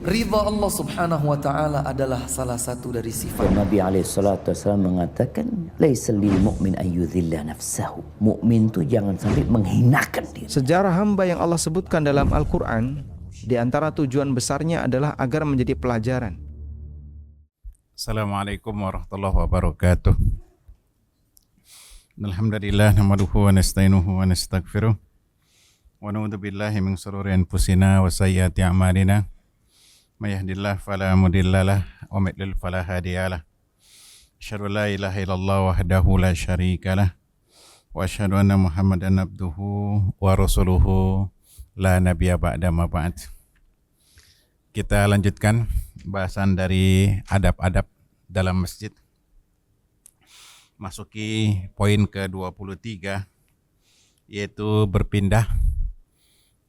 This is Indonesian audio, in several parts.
Ridha Allah subhanahu wa ta'ala adalah salah satu dari sifat. Nabi SAW mengatakan, laisa lil mu'min ayyudhilla nafsahu. Mukmin itu jangan sampai menghinakan diri. Sejarah hamba yang Allah sebutkan dalam Al-Quran, di antara tujuan besarnya adalah agar menjadi pelajaran. Assalamualaikum warahmatullahi wabarakatuh. Alhamdulillah nahmaduhu wa nasta'inuhu wa nastaghfiruh wa na'udzu billahi min shururi anfusina wa sayyiati a'malina. May yahdihillahu fala mudhillalah wa may yudlil fala hadiyalah. Asyhadu an la ilaha illallah wahdahu la syarikalah wa asyhadu anna Muhammadan abduhu wa rasuluhu la nabiyya ba'da ma ba'd. Kita lanjutkan bahasan dari adab-adab dalam masjid. Masuki poin ke-23, yaitu berpindah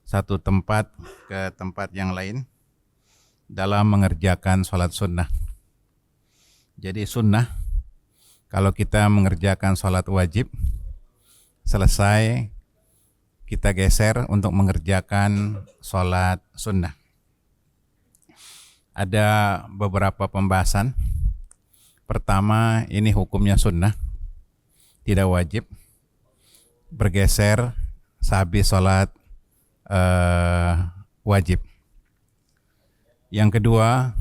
satu tempat ke tempat yang lain dalam mengerjakan sholat sunnah. Jadi sunnah, kalau kita mengerjakan sholat wajib, selesai kita geser untuk mengerjakan sholat sunnah. Ada beberapa pembahasan. Pertama, ini hukumnya sunnah, tidak wajib, bergeser sehabis sholat wajib. Yang kedua,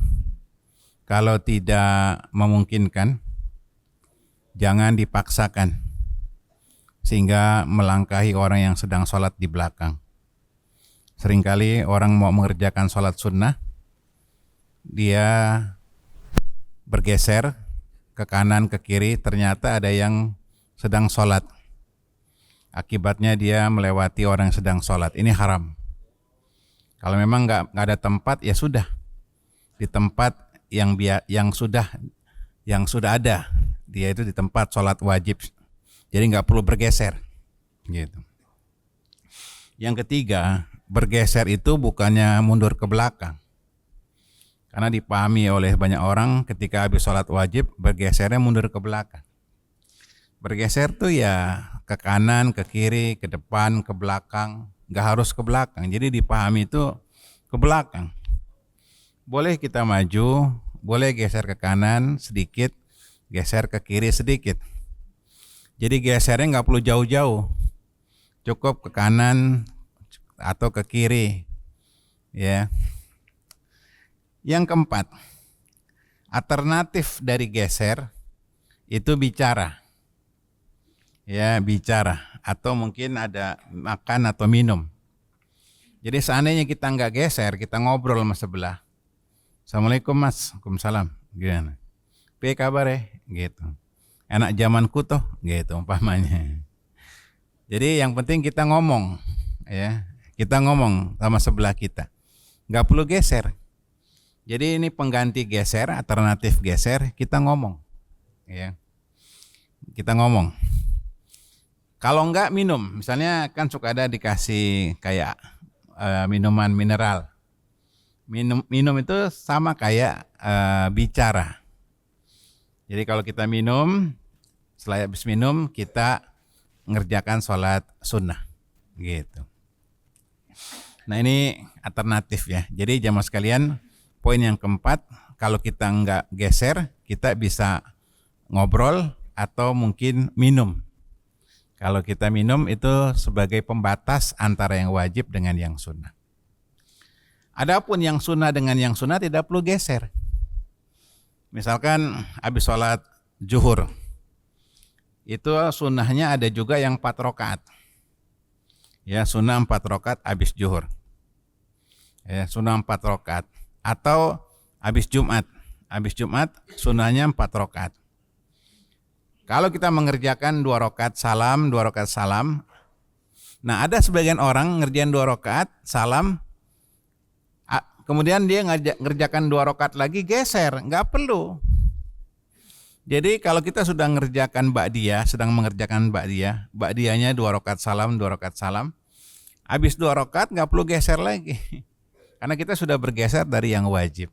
kalau tidak memungkinkan, jangan dipaksakan sehingga melangkahi orang yang sedang sholat di belakang. Seringkali orang mau mengerjakan sholat sunnah, dia bergeser ke kanan, ke kiri, ternyata ada yang sedang sholat. Akibatnya dia melewati orang yang sedang sholat. Ini haram. Kalau memang nggak ada tempat, ya sudah. Di tempat yang sudah ada, dia itu di tempat sholat wajib. Jadi nggak perlu bergeser. Gitu. Yang ketiga, bergeser itu bukannya mundur ke belakang. Karena dipahami oleh banyak orang ketika habis sholat wajib, bergesernya mundur ke belakang. Bergeser tuh ya ke kanan, ke kiri, ke depan, ke belakang. Nggak harus ke belakang, jadi dipahami itu ke belakang. Boleh kita maju, boleh geser ke kanan sedikit, geser ke kiri sedikit. Jadi gesernya nggak perlu jauh-jauh, cukup ke kanan atau ke kiri, ya. Yang keempat, alternatif dari geser itu bicara. Ya, bicara. Atau mungkin ada makan atau minum. Jadi seandainya kita nggak geser, kita ngobrol sama sebelah. Assalamualaikum mas, waalaikumsalam. Gimana? Apa kabar ya? Gitu. Enak zamanku toh, gitu umpamanya. Jadi yang penting kita ngomong, ya. Kita ngomong sama sebelah kita. Nggak perlu geser. Jadi ini pengganti geser, alternatif geser, kita ngomong. Ya. Kita ngomong. Kalau enggak minum, misalnya kan suka ada dikasih kayak minuman mineral. Minum itu sama kayak bicara. Jadi kalau kita minum, setelah habis minum kita ngerjakan sholat sunnah. Gitu. Nah ini alternatif ya. Jadi jamaah sekalian, poin yang keempat, kalau kita enggak geser, kita bisa ngobrol atau mungkin minum. Kalau kita minum itu sebagai pembatas antara yang wajib dengan yang sunnah. Adapun yang sunnah dengan yang sunnah tidak perlu geser. Misalkan habis sholat zuhur, itu sunnahnya ada juga yang 4 rakaat. Ya, sunnah 4 rakaat habis zuhur. Ya, sunnah 4 rakaat. Atau habis Jumat sunnahnya 4 rakaat. Kalau kita mengerjakan 2 rakaat salam, 2 rakaat salam. Nah, ada sebagian orang ngerjain 2 rakaat salam, kemudian dia ngerjakan 2 rakaat lagi geser, nggak perlu. Jadi kalau kita sudah mengerjakan ba'diyah, ba'diyahnya 2 rakaat salam, 2 rakaat salam. Habis 2 rakaat nggak perlu geser lagi. Karena kita sudah bergeser dari yang wajib.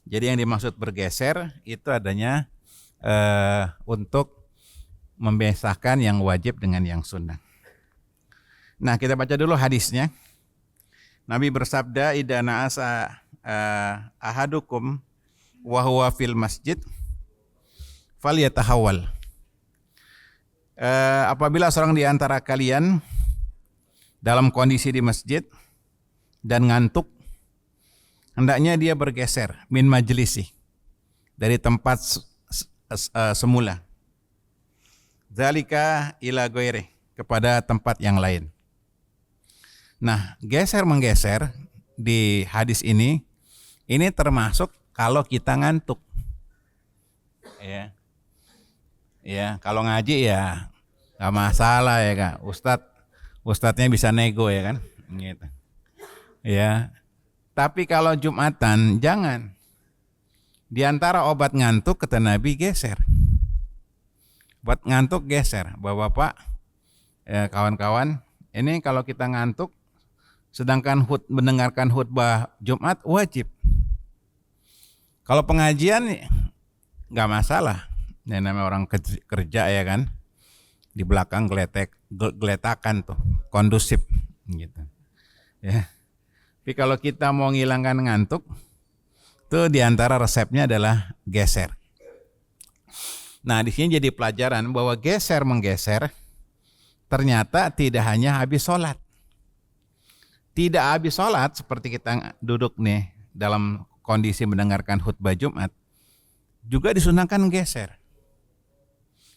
Jadi yang dimaksud bergeser itu adanya untuk membiasakan yang wajib dengan yang sunnah. Nah, kita baca dulu hadisnya. Nabi bersabda, idza na'asa ahadukum wa huwa fil masjid falyatahawwal. Apabila seorang di antara kalian dalam kondisi di masjid dan ngantuk, hendaknya dia bergeser min majlisi, dari tempat semula. Zalika ila ghairi, kepada tempat yang lain. Nah, geser-menggeser di hadis ini termasuk kalau kita ngantuk. Ya, kalau ngaji ya nggak masalah ya Kak. Ustadznya bisa nego ya kan, gitu. Ya, tapi kalau Jumatan jangan. Di antara obat ngantuk kata Nabi geser. Obat ngantuk geser, Bapak-bapak, ya, kawan-kawan. Ini kalau kita ngantuk, sedangkan mendengarkan khutbah Jumat wajib. Kalau pengajian nggak masalah. Ini namanya orang kerja ya kan, di belakang geletakan tuh, kondusif gitu. Ya. Tapi kalau kita mau ngilangkan ngantuk, tuh diantara resepnya adalah geser. Nah di sini jadi pelajaran bahwa geser menggeser ternyata tidak hanya habis sholat. Tidak habis sholat seperti kita duduk nih dalam kondisi mendengarkan khutbah Jumat, juga disunahkan geser.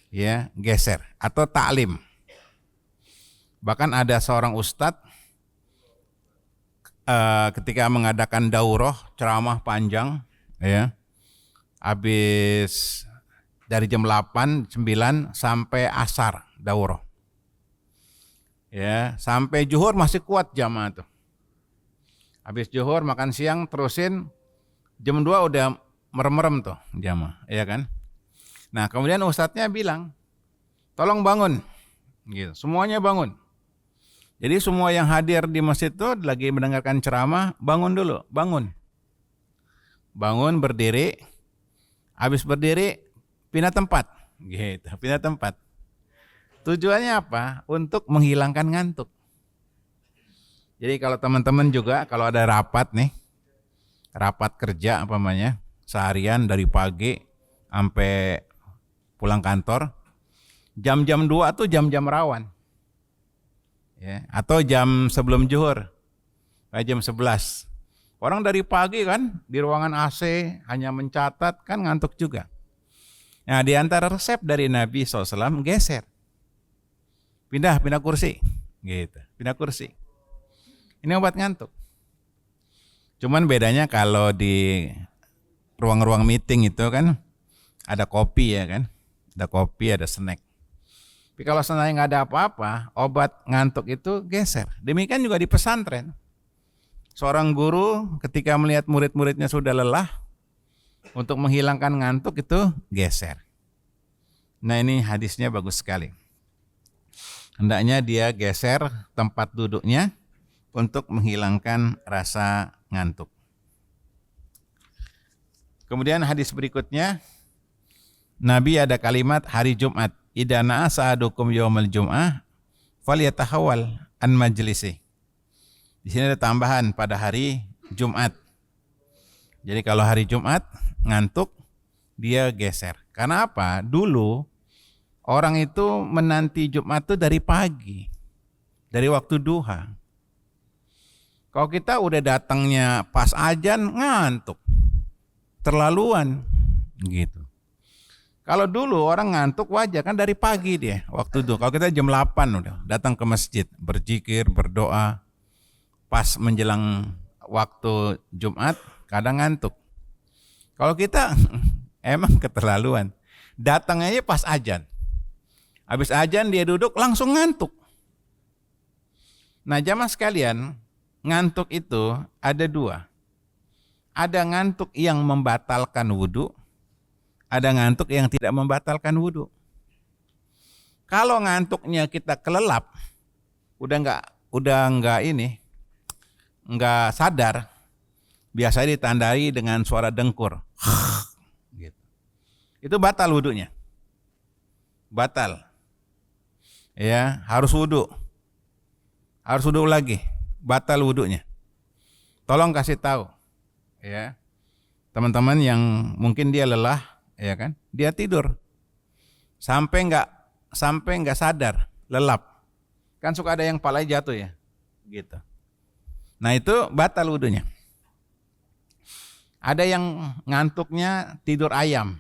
Ya, geser atau ta'lim. Bahkan ada seorang ustadz ketika mengadakan daurah, ceramah panjang, ya, habis dari jam 8, 9 sampai asar daurah. Ya, sampai zuhur masih kuat jamaah tuh. Habis zuhur makan siang terusin jam 2 udah merem-merem tuh jamaah, ya kan? Nah, kemudian ustadznya bilang, "Tolong bangun." Gitu. Semuanya bangun. Jadi semua yang hadir di masjid itu lagi mendengarkan ceramah, bangun dulu, bangun. Bangun, berdiri. Habis berdiri pindah tempat. Gitu, pindah tempat. Tujuannya apa? Untuk menghilangkan ngantuk. Jadi kalau teman-teman juga kalau ada rapat nih, rapat kerja seharian dari pagi sampai pulang kantor, jam-jam 2 tuh jam-jam rawan. Ya, atau jam sebelum zuhur. Kayak jam 11. Orang dari pagi kan di ruangan AC hanya mencatat, kan ngantuk juga. Nah, di antara resep dari Nabi SAW geser. Pindah kursi, gitu. Pindah kursi. Ini obat ngantuk. Cuman bedanya kalau di ruang-ruang meeting itu kan ada kopi ya kan, ada kopi, ada snack. Tapi kalau seandainya nggak ada apa-apa, obat ngantuk itu geser. Demikian juga di pesantren. Seorang guru ketika melihat murid-muridnya sudah lelah, untuk menghilangkan ngantuk itu geser. Nah ini hadisnya bagus sekali. Hendaknya dia geser tempat duduknya untuk menghilangkan rasa ngantuk. Kemudian hadis berikutnya, Nabi ada kalimat hari Jumat, idza na'asa ahadukum yaumal jum'ah falyatahawwal an majlisi. Di sini ada tambahan pada hari Jumat. Jadi kalau hari Jumat ngantuk, dia geser. Karena apa? Dulu orang itu menanti Jumat itu dari pagi, dari waktu duha. Kalau kita udah datangnya pas azan ngantuk, terlaluan gitu. Kalau dulu orang ngantuk wajar kan dari pagi dia waktu itu. Kalau kita jam 8 udah datang ke masjid, berzikir, berdoa. Pas menjelang waktu Jumat kadang ngantuk. Kalau kita emang keterlaluan. Datang aja pas azan. Habis azan dia duduk langsung ngantuk. Nah, jamaah sekalian, ngantuk itu ada dua. Ada ngantuk yang membatalkan wudu, ada ngantuk yang tidak membatalkan wudu. Kalau ngantuknya kita kelelap, udah nggak sadar, biasanya ditandai dengan suara dengkur. Gitu. Itu batal wudunya. Batal. Ya, harus wudu. Harus wudu lagi. Batal wudunya. Tolong kasih tahu ya. Teman-teman yang mungkin dia lelah, ya kan? Dia tidur sampai nggak sadar, lelap. Kan suka ada yang palanya jatuh ya, gitu. Nah itu batal wudunya. Ada yang ngantuknya tidur ayam.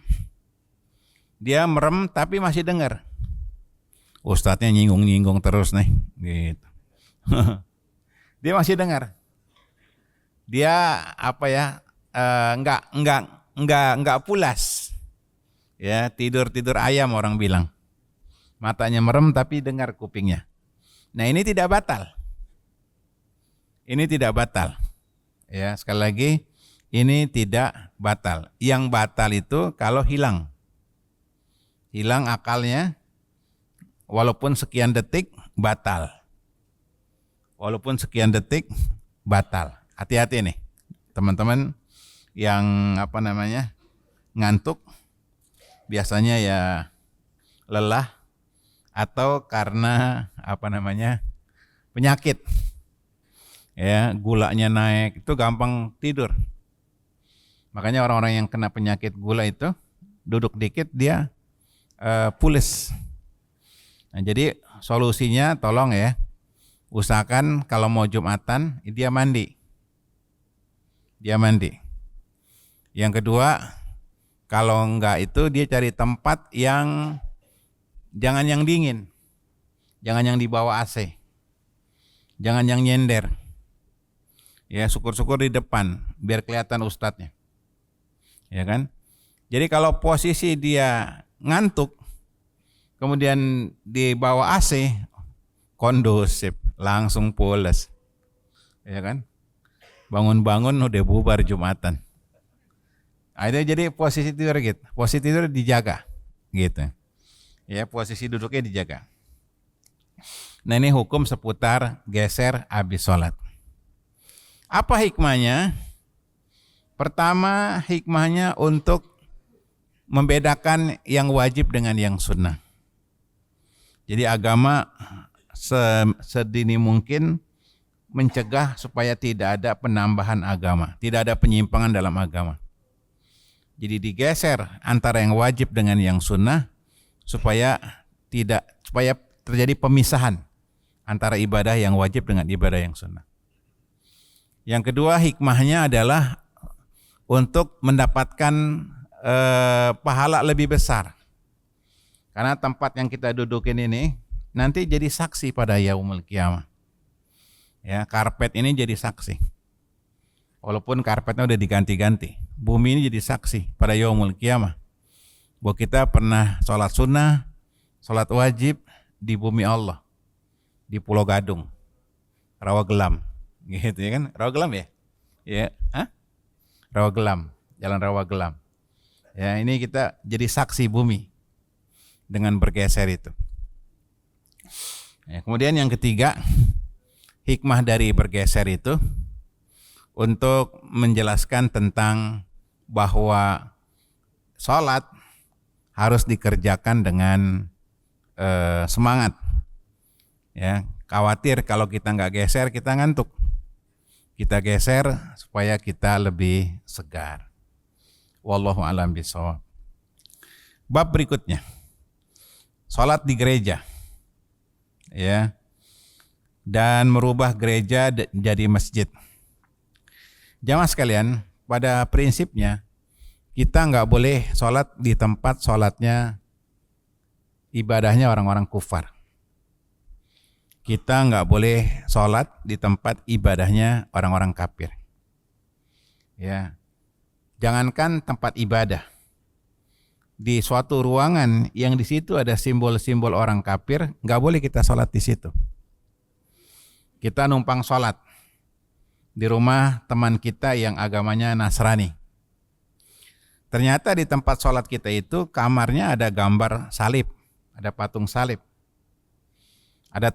Dia merem tapi masih dengar. Ustadznya nyinggung-nyinggung terus nih, gitu. Dia masih dengar. Dia apa ya? Enggak pulas. Ya, tidur ayam orang bilang. Matanya merem tapi dengar kupingnya. Nah, ini tidak batal. Ini tidak batal. Ya, sekali lagi ini tidak batal. Yang batal itu kalau hilang. Hilang akalnya walaupun sekian detik batal. Walaupun sekian detik batal. Hati-hati nih, teman-teman yang ngantuk, biasanya ya lelah atau karena penyakit. Ya, gulanya naik, itu gampang tidur. Makanya orang-orang yang kena penyakit gula itu duduk dikit dia pules. Nah, jadi solusinya tolong ya, usahakan kalau mau Jumatan dia mandi. Yang kedua, kalau enggak itu dia cari tempat yang jangan yang dingin, jangan yang di bawah AC, jangan yang nyender. Ya, syukur-syukur di depan biar kelihatan ustadznya. Ya kan? Jadi kalau posisi dia ngantuk, kemudian di bawah AC, kondusif, langsung pules. Ya kan? Bangun-bangun udah bubar Jumatan. Ada jadi posisi tidur gitu. Posisi tidur dijaga gitu. Ya, posisi duduknya dijaga. Nah, ini hukum seputar geser habis sholat. Apa hikmahnya? Pertama, hikmahnya untuk membedakan yang wajib dengan yang sunnah. Jadi agama sedini mungkin mencegah supaya tidak ada penambahan agama, tidak ada penyimpangan dalam agama. Jadi digeser antara yang wajib dengan yang sunnah supaya terjadi pemisahan antara ibadah yang wajib dengan ibadah yang sunnah. Yang kedua, hikmahnya adalah untuk mendapatkan pahala lebih besar. Karena tempat yang kita dudukin ini nanti jadi saksi pada yaumul qiyamah. Ya, karpet ini jadi saksi. Walaupun karpetnya udah diganti-ganti, bumi ini jadi saksi pada yaumul qiyamah bahwa kita pernah sholat sunnah, sholat wajib di bumi Allah, di Pulau Gadung, Rawagelam, gitu ya kan? Rawagelam ya? Ya, Rawagelam, Jalan Rawagelam. Ya, ini kita jadi saksi bumi dengan bergeser itu. Ya, kemudian yang ketiga, hikmah dari bergeser itu untuk menjelaskan tentang bahwa sholat harus dikerjakan dengan semangat. Ya, khawatir kalau kita nggak geser kita ngantuk. Kita geser supaya kita lebih segar. Wallahu a'lam bishawab. Bab berikutnya, sholat di gereja. Ya. Dan merubah gereja jadi masjid. Jamaah sekalian, pada prinsipnya kita nggak boleh sholat di tempat sholatnya ibadahnya orang-orang kufar. Kita nggak boleh sholat di tempat ibadahnya orang-orang kafir. Ya, jangankan tempat ibadah, di suatu ruangan yang di situ ada simbol-simbol orang kafir, nggak boleh kita sholat di situ. Kita numpang sholat di rumah teman kita yang agamanya Nasrani. Ternyata di tempat sholat kita itu kamarnya ada gambar salib, ada patung salib, ada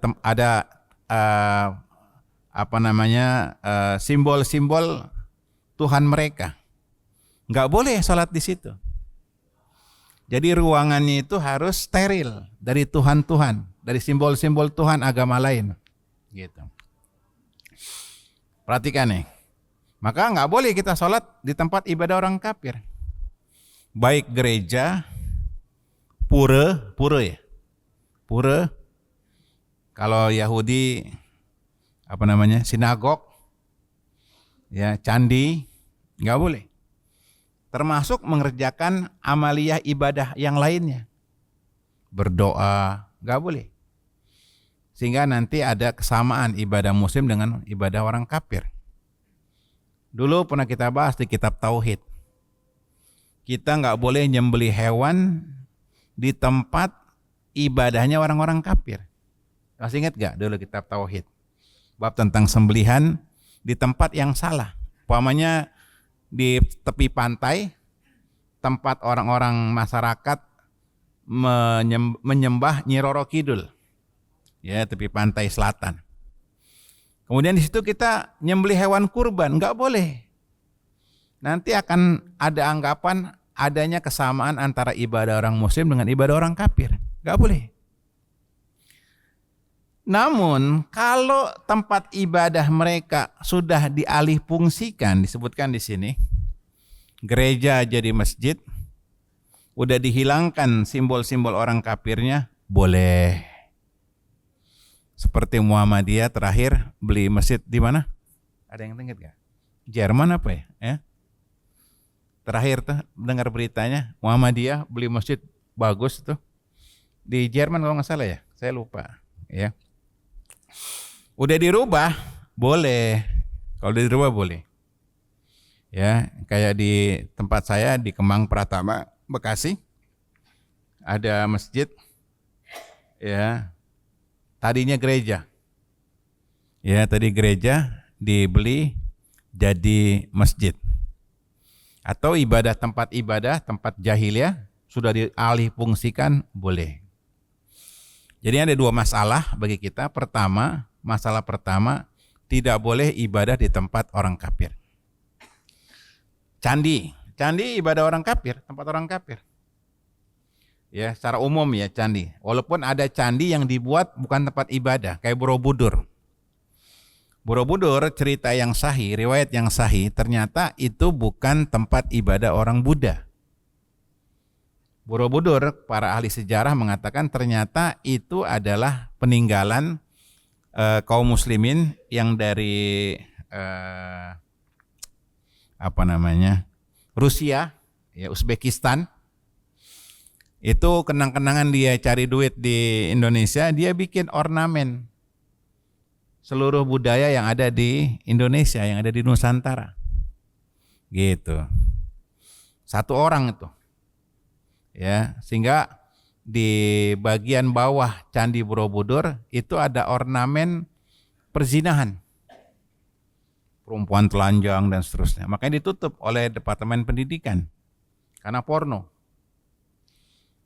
simbol-simbol Tuhan mereka. Nggak boleh sholat di situ. Jadi ruangannya itu harus steril dari Tuhan-Tuhan, dari simbol-simbol Tuhan agama lain. Gitu. Perhatikan nih, Maka nggak boleh kita sholat di tempat ibadah orang kafir. Baik gereja, pura ya. Pura, kalau Yahudi sinagog, ya candi, nggak boleh. Termasuk mengerjakan amaliyah ibadah yang lainnya. Berdoa, nggak boleh. Sehingga nanti ada kesamaan ibadah muslim dengan ibadah orang kafir. Dulu pernah kita bahas di kitab Tauhid. Kita nggak boleh nyembelih hewan di tempat ibadahnya orang-orang kafir. Masih ingat gak dulu kitab Tauhid? Bab tentang sembelihan di tempat yang salah. Umpamanya di tepi pantai, tempat orang-orang masyarakat menyembah Nyi Roro Kidul. Ya, tepi pantai selatan. Kemudian di situ kita nyembelih hewan kurban, nggak boleh. Nanti akan ada anggapan adanya kesamaan antara ibadah orang muslim dengan ibadah orang kafir. Nggak boleh. Namun kalau tempat ibadah mereka sudah dialih fungsikan, disebutkan di sini, gereja jadi masjid, udah dihilangkan simbol-simbol orang kafirnya, boleh. Seperti Muhammadiyah terakhir beli masjid di mana? Ada yang ingat gak? Jerman apa ya? Terakhir tuh dengar beritanya Muhammadiyah beli masjid bagus tuh di Jerman kalau nggak salah ya, saya lupa ya. Udah dirubah boleh, kalau dirubah boleh. Ya, kayak di tempat saya di Kemang Pratama, Bekasi, ada masjid ya. Tadinya gereja. Ya, tadi gereja dibeli jadi masjid. Atau tempat ibadah, tempat jahiliyah sudah dialih fungsikan, boleh. Jadi ada dua masalah bagi kita. Masalah pertama, tidak boleh ibadah di tempat orang kafir. Candi ibadah orang kafir, tempat orang kafir. Ya, secara umum ya candi. Walaupun ada candi yang dibuat bukan tempat ibadah, kayak Borobudur. Borobudur, cerita yang sahih, riwayat yang sahih, ternyata itu bukan tempat ibadah orang Buddha. Borobudur, para ahli sejarah mengatakan ternyata itu adalah peninggalan kaum muslimin yang dari Rusia, ya Uzbekistan. Itu kenang-kenangan dia cari duit di Indonesia, dia bikin ornamen seluruh budaya yang ada di Indonesia, yang ada di Nusantara. Gitu. Satu orang itu. Ya, sehingga di bagian bawah Candi Borobudur itu ada ornamen perzinahan. Perempuan telanjang dan seterusnya. Makanya ditutup oleh Departemen Pendidikan karena porno.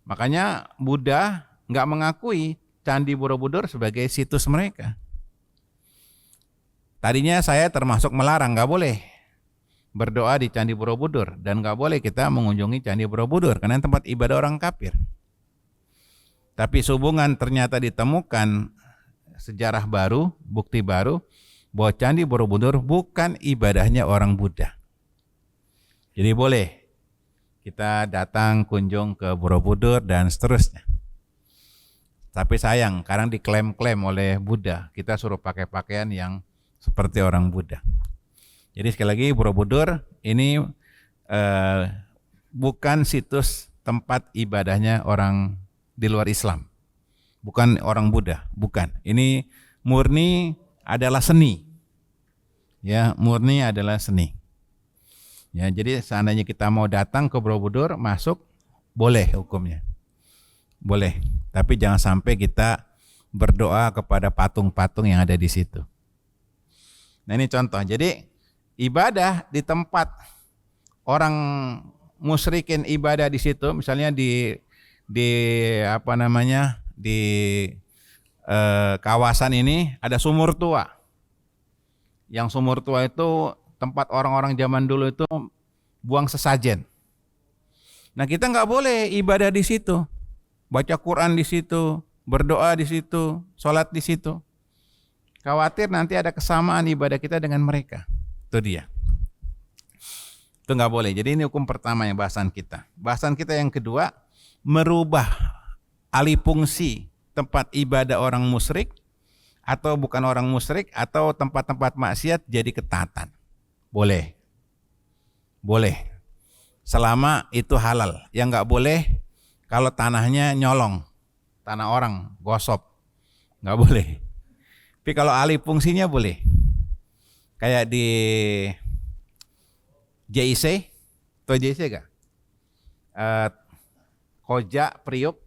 Makanya Buddha nggak mengakui Candi Borobudur sebagai situs mereka. Tadinya saya termasuk melarang, nggak boleh berdoa di Candi Borobudur dan nggak boleh kita mengunjungi Candi Borobudur karena tempat ibadah orang kafir. Tapi sehubungan ternyata ditemukan sejarah baru, bukti baru bahwa Candi Borobudur bukan ibadahnya orang Buddha. Jadi boleh kita datang kunjung ke Borobudur dan seterusnya. Tapi sayang, kadang diklaim-klaim oleh Buddha, kita suruh pakai pakaian yang seperti orang Buddha. Jadi sekali lagi Borobudur ini bukan situs tempat ibadahnya orang di luar Islam. Bukan orang Buddha, bukan. Ini murni adalah seni. Ya, murni adalah seni. Ya, jadi seandainya kita mau datang ke Borobudur, masuk boleh hukumnya. Boleh, tapi jangan sampai kita berdoa kepada patung-patung yang ada di situ. Nah, ini contoh. Jadi ibadah di tempat orang musyrikin ibadah di situ, misalnya di kawasan ini ada sumur tua. Yang sumur tua itu tempat orang-orang zaman dulu itu buang sesajen. Nah, kita nggak boleh ibadah di situ, baca Quran di situ, berdoa di situ, sholat di situ. Khawatir nanti ada kesamaan ibadah kita dengan mereka. Itu dia. Itu nggak boleh. Jadi ini hukum pertama yang bahasan kita. Bahasan kita yang kedua, merubah alih fungsi tempat ibadah orang musyrik atau bukan orang musyrik atau tempat-tempat maksiat jadi ketatan. Boleh. Boleh. Selama itu halal. Yang nggak boleh kalau tanahnya nyolong. Tanah orang, gosop. Nggak boleh. Tapi kalau alih fungsinya boleh. Kayak di JIC, atau JIC gak? Koja, Priuk,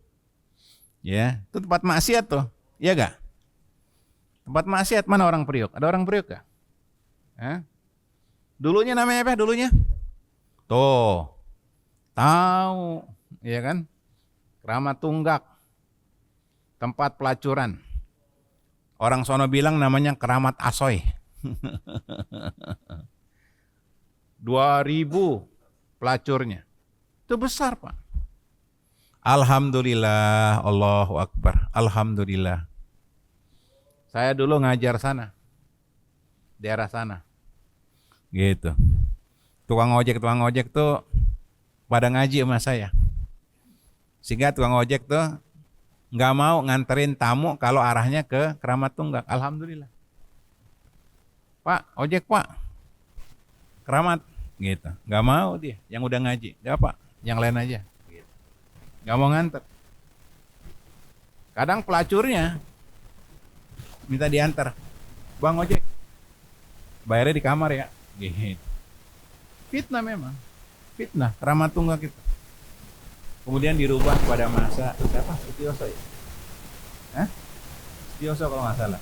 ya, itu tempat maksiat tuh, iya gak? Tempat maksiat mana orang Priuk? Ada orang Priuk gak? Dulunya namanya apa? Dulunya? Tuh, tahu, ya kan? Keramat Tunggak, tempat pelacuran. Orang sono bilang namanya Keramat Asoy. 2.000 pelacurnya. Itu besar, Pak. Alhamdulillah, Allahu Akbar. Alhamdulillah. Saya dulu ngajar sana. Daerah sana. Gitu. Tukang ojek tuh pada ngaji sama saya. Sehingga tukang ojek tuh nggak mau nganterin tamu kalau arahnya ke Keramat Tunggak. Alhamdulillah. Pak, ojek Pak. Keramat. Gitu, nggak mau dia, yang udah ngaji, nggak apa, yang lain aja, gitu. Nggak mau nganter. Kadang pelacurnya minta diantar, bang ojek, bayarnya di kamar ya, gitu. Fitnah memang, fitnah, Keramat Tunggak itu. Kemudian dirubah pada masa siapa? Sutioso ya? Sutioso kalau nggak salah.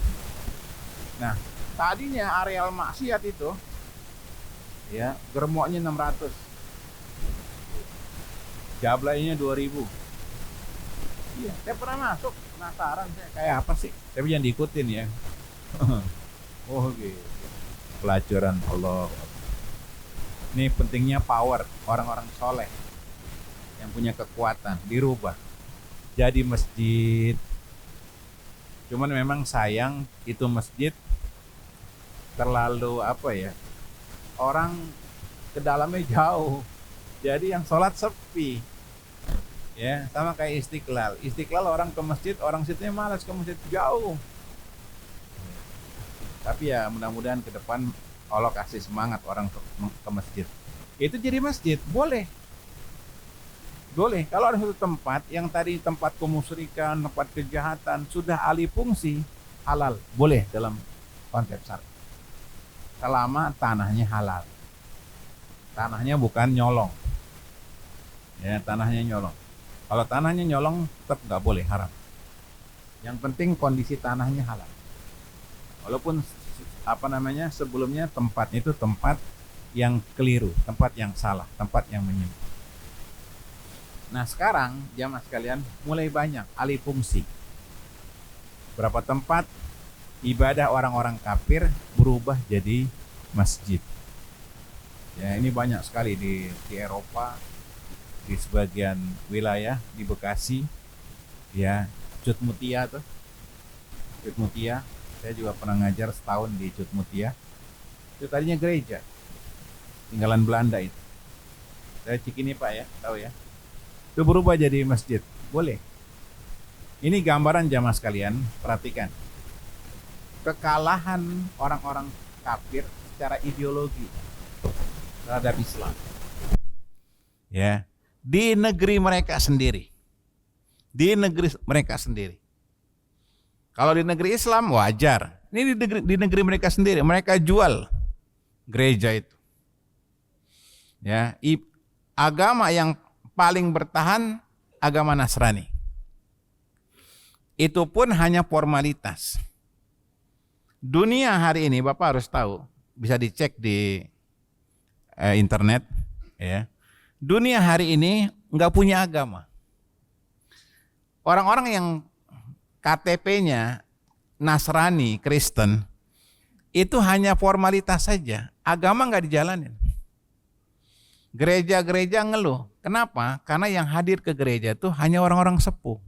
Nah, tadinya areal maksiat itu ya, germoknya 600. Jablainya 2000. Iya, saya pernah masuk, penasaran saya kayak apa sih? Tapi jangan diikutin ya. Oh gitu. Pelacuran Allah. Ini pentingnya power orang-orang soleh yang punya kekuatan dirubah jadi masjid. Cuman memang sayang itu masjid terlalu apa ya? Orang ke dalamnya jauh, jadi yang sholat sepi, ya sama kayak Istiqlal. Istiqlal orang ke masjid, orang situnya malas ke masjid jauh. Tapi ya mudah-mudahan ke depan Allah kasih semangat orang ke masjid. Itu jadi masjid, boleh. Boleh. Kalau ada satu tempat yang tadi tempat kemusyrikan, tempat kejahatan sudah alih fungsi, halal, boleh dalam konsep syar'i. Selama tanahnya halal, tanahnya bukan nyolong, ya tanahnya nyolong. Kalau tanahnya nyolong tetap nggak boleh, haram. Yang penting kondisi tanahnya halal. Walaupun sebelumnya tempat itu tempat yang keliru, tempat yang salah, tempat yang menyembah. Nah sekarang jamaah sekalian mulai banyak alih fungsi. Berapa tempat ibadah orang-orang kafir berubah jadi masjid. Ya, ini banyak sekali di Eropa, di sebagian wilayah di Bekasi, ya, Cut Mutia tuh. Cut Mutia, saya juga pernah ngajar setahun di Cut Mutia. Itu tadinya gereja, tinggalan Belanda itu. Saya Cikini Pak ya, tahu ya. Itu berubah jadi masjid, boleh. Ini gambaran jamaah sekalian, perhatikan. Kekalahan orang-orang kafir secara ideologi terhadap Islam. Ya, di negeri mereka sendiri. Di negeri mereka sendiri. Kalau di negeri Islam wajar. Ini di negeri mereka sendiri, mereka jual gereja itu. Ya, agama yang paling bertahan agama Nasrani. Itu pun hanya formalitas. Dunia hari ini Bapak harus tahu, bisa dicek di internet ya. Dunia hari ini nggak punya agama. Orang-orang yang KTP-nya Nasrani, Kristen, itu hanya formalitas saja. Agama nggak dijalanin. Gereja-gereja ngeluh. Kenapa? Karena yang hadir ke gereja itu hanya orang-orang sepuh.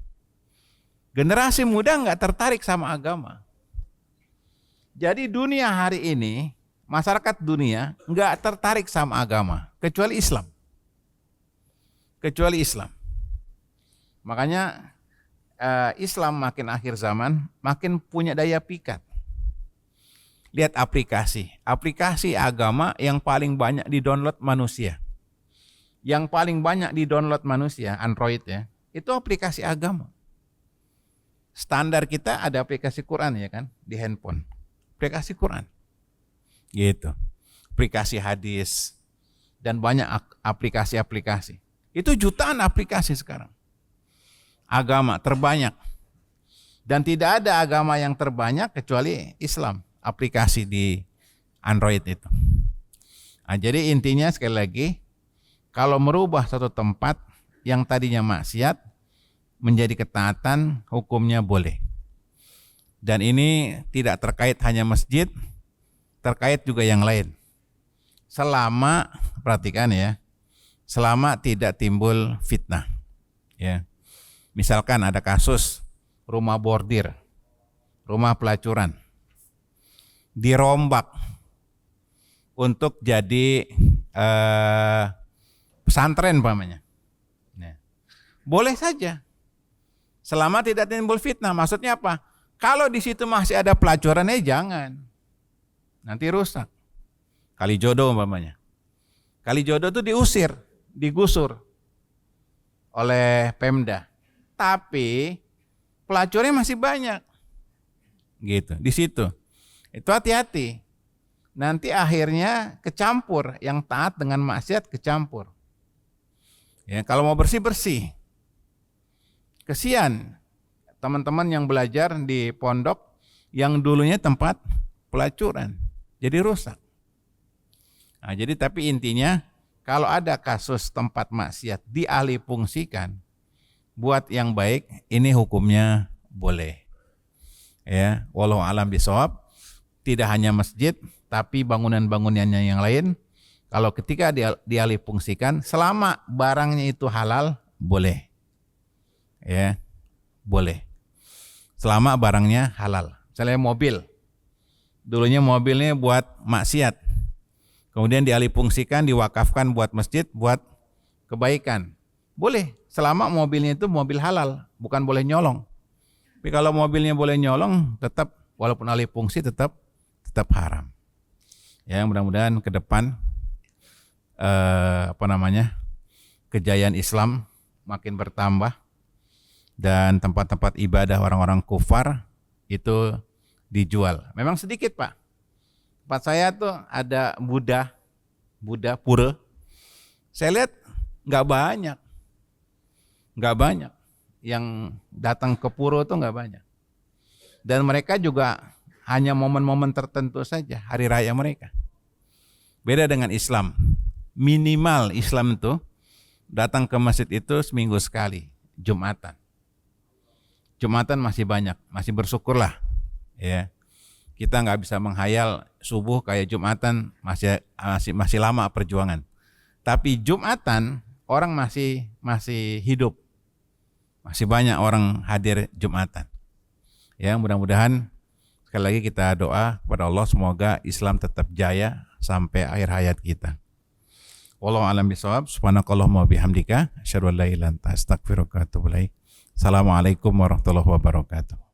Generasi muda nggak tertarik sama agama. Jadi dunia hari ini masyarakat dunia nggak tertarik sama agama kecuali Islam. Kecuali Islam. Makanya Islam makin akhir zaman makin punya daya pikat. Lihat aplikasi agama yang paling banyak di-download manusia. Yang paling banyak di-download manusia, Android ya, itu aplikasi agama. Standar kita ada aplikasi Quran ya kan, di handphone. Aplikasi Quran. Gitu. Aplikasi hadis dan banyak aplikasi-aplikasi. Itu jutaan aplikasi sekarang. Agama terbanyak. Dan tidak ada agama yang terbanyak kecuali Islam. Aplikasi di Android itu. Nah, jadi intinya sekali lagi, kalau merubah satu tempat yang tadinya maksiat menjadi ketaatan, hukumnya boleh. Dan ini tidak terkait hanya masjid, terkait juga yang lain. Selama, perhatikan ya, selama tidak timbul fitnah. Ya. Misalkan ada kasus rumah bordir, rumah pelacuran, dirombak untuk jadi pesantren umpamanya. Nah, boleh saja, selama tidak timbul fitnah. Maksudnya apa? Kalau di situ masih ada pelacuran, jangan, nanti rusak. Kalijodo umpamanya, Kalijodo itu diusir, digusur oleh Pemda, tapi pelacurnya masih banyak, gitu. Di situ. Itu hati-hati. Nanti akhirnya kecampur, yang taat dengan maksiat kecampur. Ya, kalau mau bersih-bersih. Kesian teman-teman yang belajar di pondok yang dulunya tempat pelacuran. Jadi rusak. Nah, jadi tapi intinya kalau ada kasus tempat maksiat dialihfungsikan buat yang baik, ini hukumnya boleh. Ya, wallahu alam bisawab. Tidak hanya masjid, tapi bangunan-bangunannya yang lain, kalau ketika dialihfungsikan, selama barangnya itu halal, boleh. Ya, boleh. Selama barangnya halal. Misalnya mobil, dulunya mobilnya buat maksiat, kemudian dialihfungsikan, diwakafkan buat masjid, buat kebaikan. Boleh, selama mobilnya itu mobil halal, bukan boleh nyolong. Tapi kalau mobilnya boleh nyolong, tetap walaupun alih fungsi tetap haram. Ya, mudah-mudahan ke depan kejayaan Islam makin bertambah dan tempat-tempat ibadah orang-orang kufar itu dijual. Memang sedikit, Pak. Tempat saya tuh ada Buddha pura. Saya lihat nggak banyak yang datang ke pura tuh nggak banyak. Dan mereka juga hanya momen-momen tertentu saja, hari raya mereka. Beda dengan Islam. Minimal Islam itu datang ke masjid itu seminggu sekali, Jumatan. Jumatan masih banyak, masih bersyukurlah. Ya, kita nggak bisa menghayal subuh kayak Jumatan, masih lama perjuangan. Tapi Jumatan orang masih hidup, masih banyak orang hadir Jumatan. Ya, mudah-mudahan sekali lagi kita doa kepada Allah semoga Islam tetap jaya sampai akhir hayat kita. Wallahu a'lam bishawab. Subhanakallahumma bihamdika asyhadu an la ilaha illa anta astaghfiruka wa atubu ilaik. Assalamualaikum warahmatullahi wabarakatuh.